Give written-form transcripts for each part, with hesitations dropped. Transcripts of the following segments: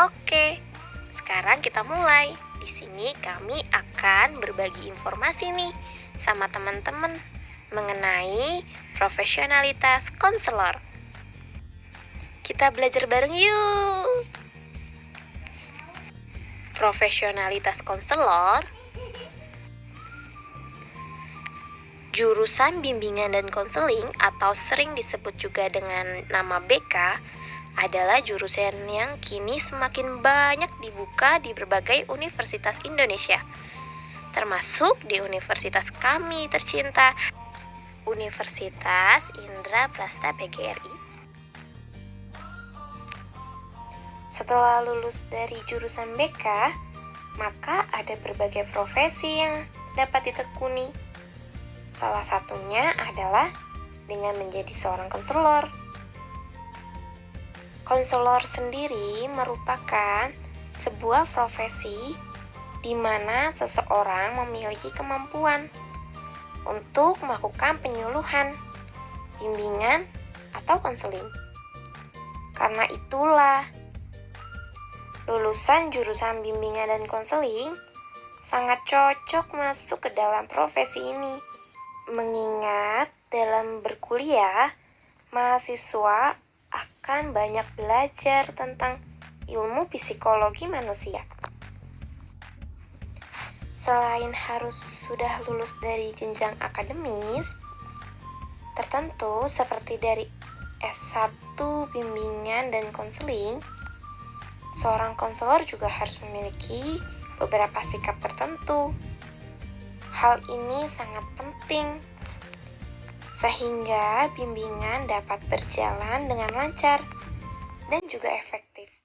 Oke, sekarang kita mulai. Di sini kami akan berbagi informasi nih sama teman-teman mengenai profesionalitas konselor. Kita belajar bareng yuk. Profesionalitas konselor, jurusan bimbingan dan konseling atau sering disebut juga dengan nama BK, adalah jurusan yang kini semakin banyak dibuka di berbagai universitas Indonesia, termasuk di universitas kami tercinta, Universitas Indraprasta PGRI. Setelah lulus dari jurusan BK, maka ada berbagai profesi yang dapat ditekuni. Salah satunya adalah dengan menjadi seorang konselor. Konselor sendiri merupakan sebuah profesi di mana seseorang memiliki kemampuan untuk melakukan penyuluhan, bimbingan, atau konseling. Karena itulah, lulusan jurusan bimbingan dan konseling sangat cocok masuk ke dalam profesi ini. Mengingat dalam berkuliah, mahasiswa akan banyak belajar tentang ilmu psikologi manusia. Selain harus sudah lulus dari jenjang akademis tertentu seperti dari S1 bimbingan dan konseling, seorang konselor juga harus memiliki beberapa sikap tertentu. Hal ini sangat penting sehingga bimbingan dapat berjalan dengan lancar dan juga efektif.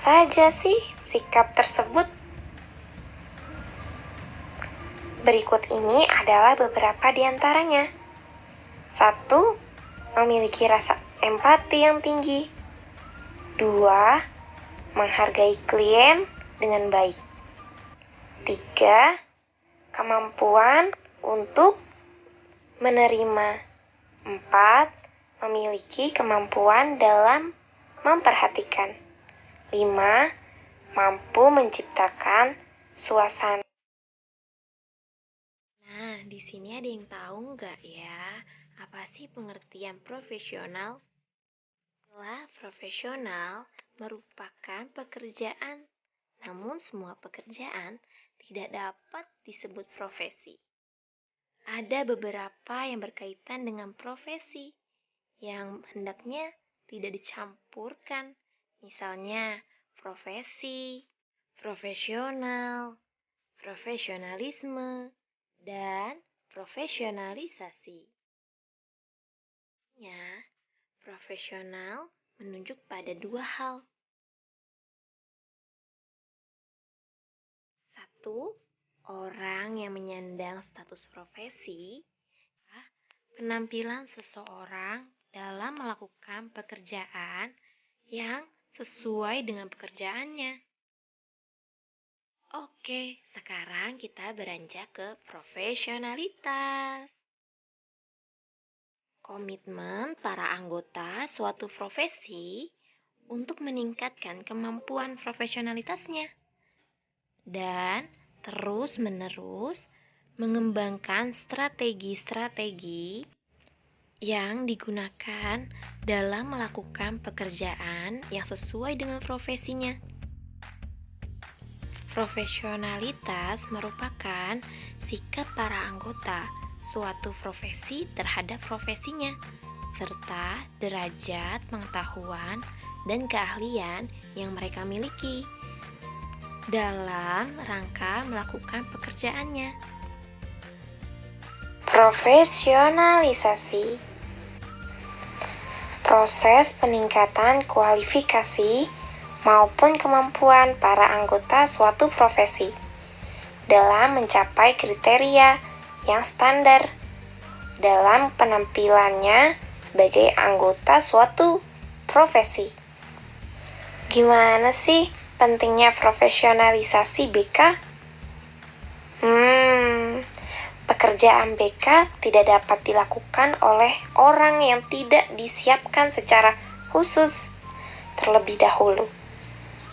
saja sih sikap tersebut? Berikut ini adalah beberapa di antaranya. 1. Memiliki rasa empati yang tinggi. 2. Menghargai klien dengan baik. 3. Kemampuan untuk menerima. 4. Memiliki kemampuan dalam memperhatikan. 5. Mampu menciptakan suasana. Nah, di sini ada yang tahu nggak ya, apa sih pengertian profesional? Profesional merupakan pekerjaan, namun semua pekerjaan tidak dapat disebut profesi. Ada beberapa yang berkaitan dengan profesi yang hendaknya tidak dicampurkan, misalnya profesi, profesional, profesionalisme, dan profesionalisasi. Profesional menunjuk pada dua hal. 1. Orang yang menyandang status profesi, penampilan seseorang dalam melakukan pekerjaan yang sesuai dengan pekerjaannya. Oke, sekarang kita beranjak ke profesionalitas. Komitmen para anggota suatu profesi untuk meningkatkan kemampuan profesionalitasnya dan terus-menerus mengembangkan strategi-strategi yang digunakan dalam melakukan pekerjaan yang sesuai dengan profesinya. Profesionalitas merupakan sikap para anggota suatu profesi terhadap profesinya, serta derajat pengetahuan dan keahlian yang mereka miliki dalam rangka melakukan pekerjaannya. Profesionalisasi, proses peningkatan kualifikasi maupun kemampuan para anggota suatu profesi dalam mencapai kriteria yang standar dalam penampilannya sebagai anggota suatu profesi. Gimana sih pentingnya profesionalisasi BK? Pekerjaan BK tidak dapat dilakukan oleh orang yang tidak disiapkan secara khusus terlebih dahulu,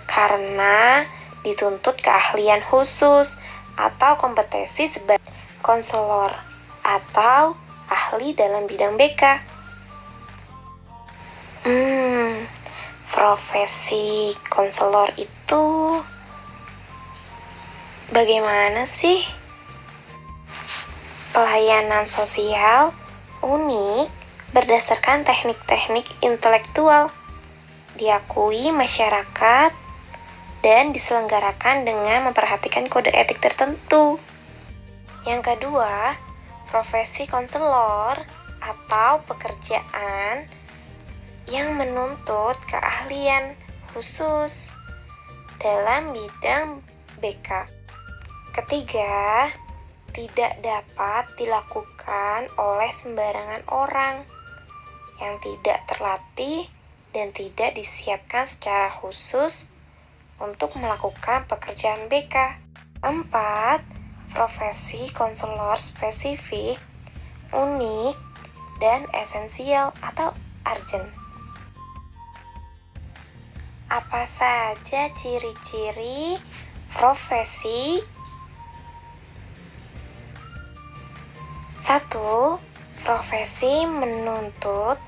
karena dituntut keahlian khusus atau kompetensi sebagai konselor atau ahli dalam bidang BK. Profesi konselor itu bagaimana sih? Pelayanan sosial unik berdasarkan teknik-teknik intelektual, diakui masyarakat, dan diselenggarakan dengan memperhatikan kode etik tertentu. Yang kedua, profesi konselor atau pekerjaan yang menuntut keahlian khusus dalam bidang BK. Ketiga, tidak dapat dilakukan oleh sembarangan orang yang tidak terlatih dan tidak disiapkan secara khusus untuk melakukan pekerjaan BK. 4. Profesi konselor spesifik, unik, dan esensial atau urgent. Apa saja ciri-ciri profesi? 1. Profesi menuntut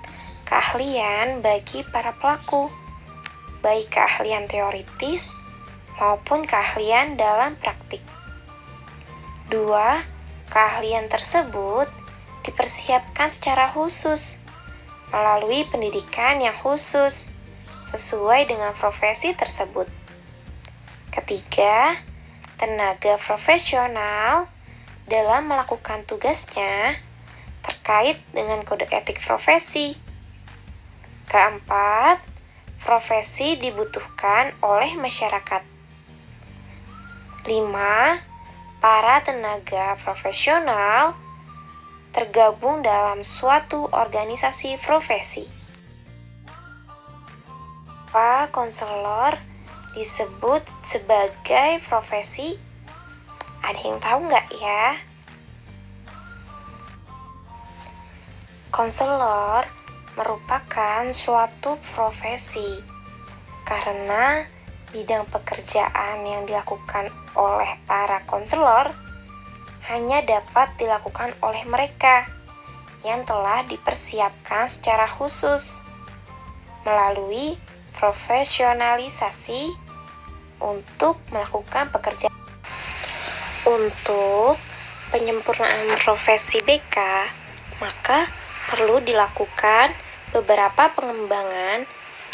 keahlian bagi para pelaku, baik keahlian teoritis maupun keahlian dalam praktik. 2. Keahlian tersebut dipersiapkan secara khusus melalui pendidikan yang khusus sesuai dengan profesi tersebut. Ketiga, tenaga profesional dalam melakukan tugasnya terkait dengan kode etik profesi. Keempat, profesi dibutuhkan oleh masyarakat. 5. Para tenaga profesional tergabung dalam suatu organisasi profesi. Apa konselor disebut sebagai profesi? Ada yang tahu nggak ya? Konselor merupakan suatu profesi karena bidang pekerjaan yang dilakukan oleh para konselor hanya dapat dilakukan oleh mereka yang telah dipersiapkan secara khusus melalui profesionalisasi untuk melakukan pekerjaan. Untuk penyempurnaan profesi BK, maka perlu dilakukan beberapa pengembangan,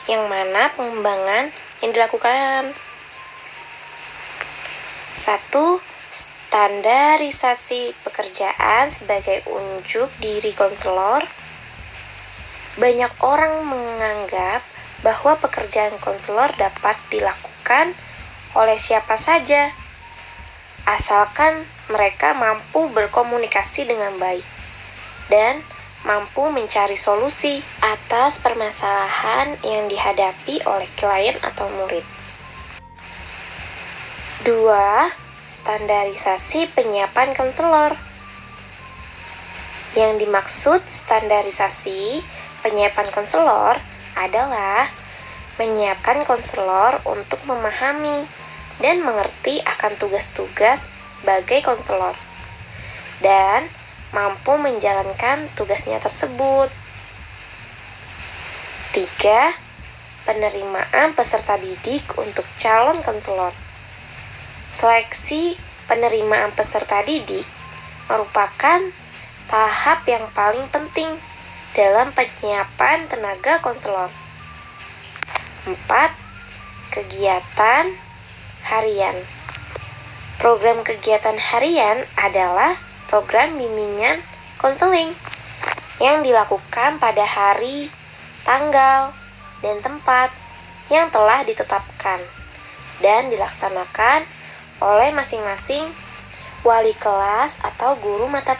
yang mana pengembangan yang dilakukan 1. Standarisasi pekerjaan sebagai unjuk diri konselor. Banyak orang menganggap bahwa pekerjaan konselor dapat dilakukan oleh siapa saja, asalkan mereka mampu berkomunikasi dengan baik dan mampu mencari solusi atas permasalahan yang dihadapi oleh klien atau murid. 2. Standarisasi penyiapan konselor. Yang dimaksud standarisasi penyiapan konselor adalah menyiapkan konselor untuk memahami dan mengerti akan tugas-tugas sebagai konselor dan mampu menjalankan tugasnya tersebut. 3. Penerimaan peserta didik untuk calon konselor. Seleksi penerimaan peserta didik merupakan tahap yang paling penting dalam penyiapan tenaga konselor. 4. Kegiatan harian. Program kegiatan harian adalah program bimbingan konseling yang dilakukan pada hari, tanggal, dan tempat yang telah ditetapkan dan dilaksanakan oleh masing-masing wali kelas atau guru mata.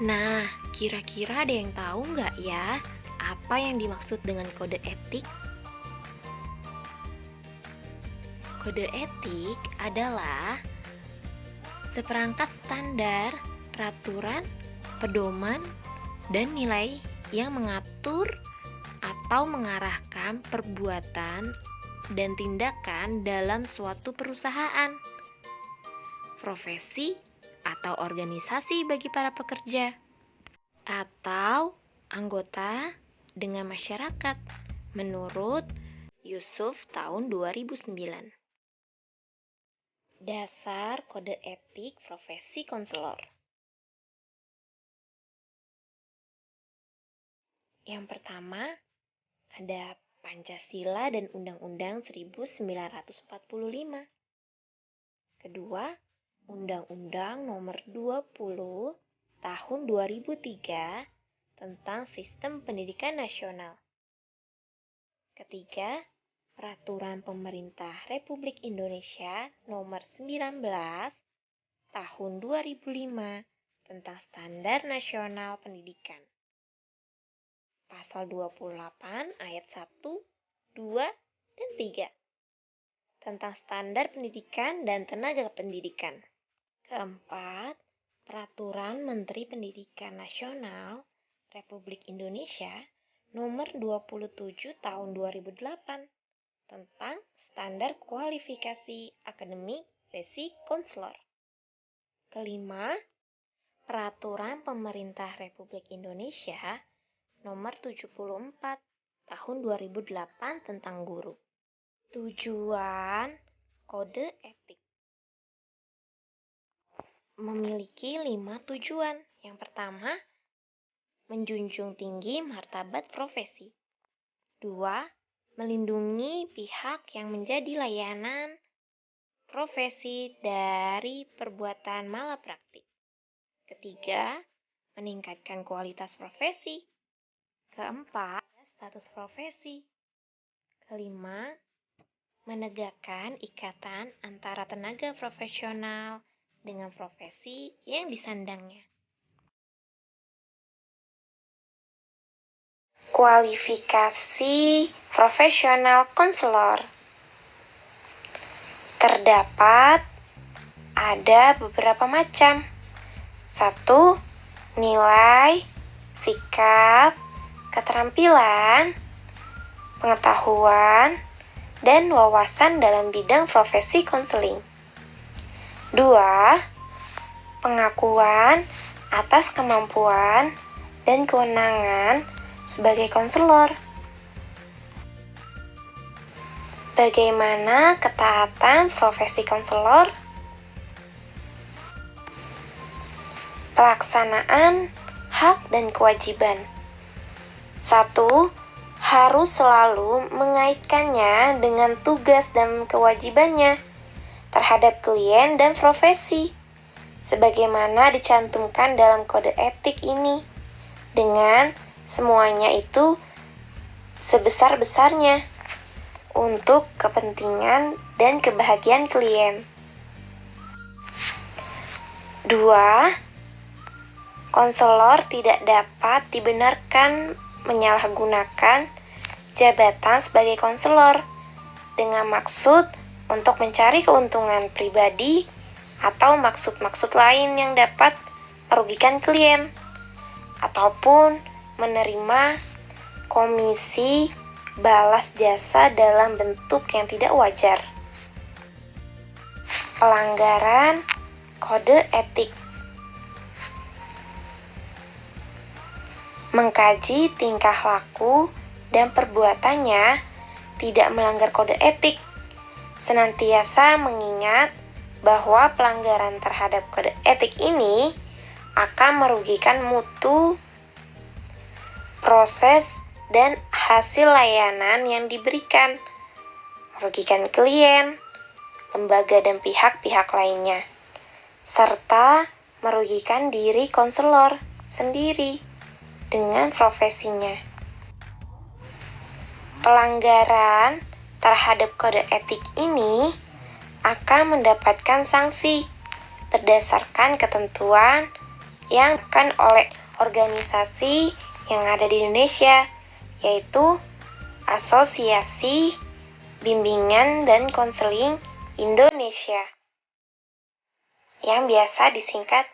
Nah, kira-kira ada yang tahu nggak ya apa yang dimaksud dengan kode etik? Kode etik adalah seperangkat standar, peraturan, pedoman, dan nilai yang mengatur atau mengarahkan perbuatan dan tindakan dalam suatu perusahaan, profesi, atau organisasi bagi para pekerja, atau anggota dengan masyarakat, menurut Yusuf tahun 2009. Dasar kode etik profesi konselor. Yang pertama, ada Pancasila dan Undang-Undang 1945. Kedua, Undang-Undang Nomor 20 Tahun 2003 tentang Sistem Pendidikan Nasional. Ketiga, Peraturan Pemerintah Republik Indonesia Nomor 19 Tahun 2005 tentang Standar Nasional Pendidikan. Pasal 28 ayat 1, 2, dan 3 tentang standar pendidikan dan tenaga pendidikan. Keempat, Peraturan Menteri Pendidikan Nasional Republik Indonesia Nomor 27 Tahun 2008 tentang standar kualifikasi akademik basic konselor. Kelima, Peraturan Pemerintah Republik Indonesia Nomor 74 Tahun 2008 tentang guru. Tujuan kode etik memiliki 5 tujuan. Yang pertama, menjunjung tinggi martabat profesi. 2. Melindungi pihak yang menjadi layanan profesi dari perbuatan malapraktik. Ketiga, meningkatkan kualitas profesi. Keempat, status profesi. Kelima, menegakkan ikatan antara tenaga profesional dengan profesi yang disandangnya. Kualifikasi profesional konselor. Terdapat ada beberapa macam. 1. Nilai, sikap, keterampilan, pengetahuan, dan wawasan dalam bidang profesi konseling. 2. Pengakuan atas kemampuan dan kewenangan sebagai konselor. Bagaimana ketaatan profesi konselor? Pelaksanaan hak dan kewajiban. 1. Harus selalu mengaitkannya dengan tugas dan kewajibannya terhadap klien dan profesi, sebagaimana dicantumkan dalam kode etik ini, dengan semuanya itu sebesar-besarnya untuk kepentingan dan kebahagiaan klien. 2. Konselor tidak dapat dibenarkan menyalahgunakan jabatan sebagai konselor dengan maksud untuk mencari keuntungan pribadi atau maksud-maksud lain yang dapat merugikan klien, ataupun menerima komisi balas jasa dalam bentuk yang tidak wajar. Pelanggaran kode etik. Mengkaji tingkah laku dan perbuatannya tidak melanggar kode etik. Senantiasa mengingat bahwa pelanggaran terhadap kode etik ini akan merugikan mutu, proses, dan hasil layanan yang diberikan, merugikan klien, lembaga dan pihak-pihak lainnya, serta merugikan diri konselor sendiri dengan profesinya. Pelanggaran terhadap kode etik ini akan mendapatkan sanksi berdasarkan ketentuan yang akan oleh organisasi yang ada di Indonesia, yaitu Asosiasi Bimbingan dan Konseling Indonesia, yang biasa disingkat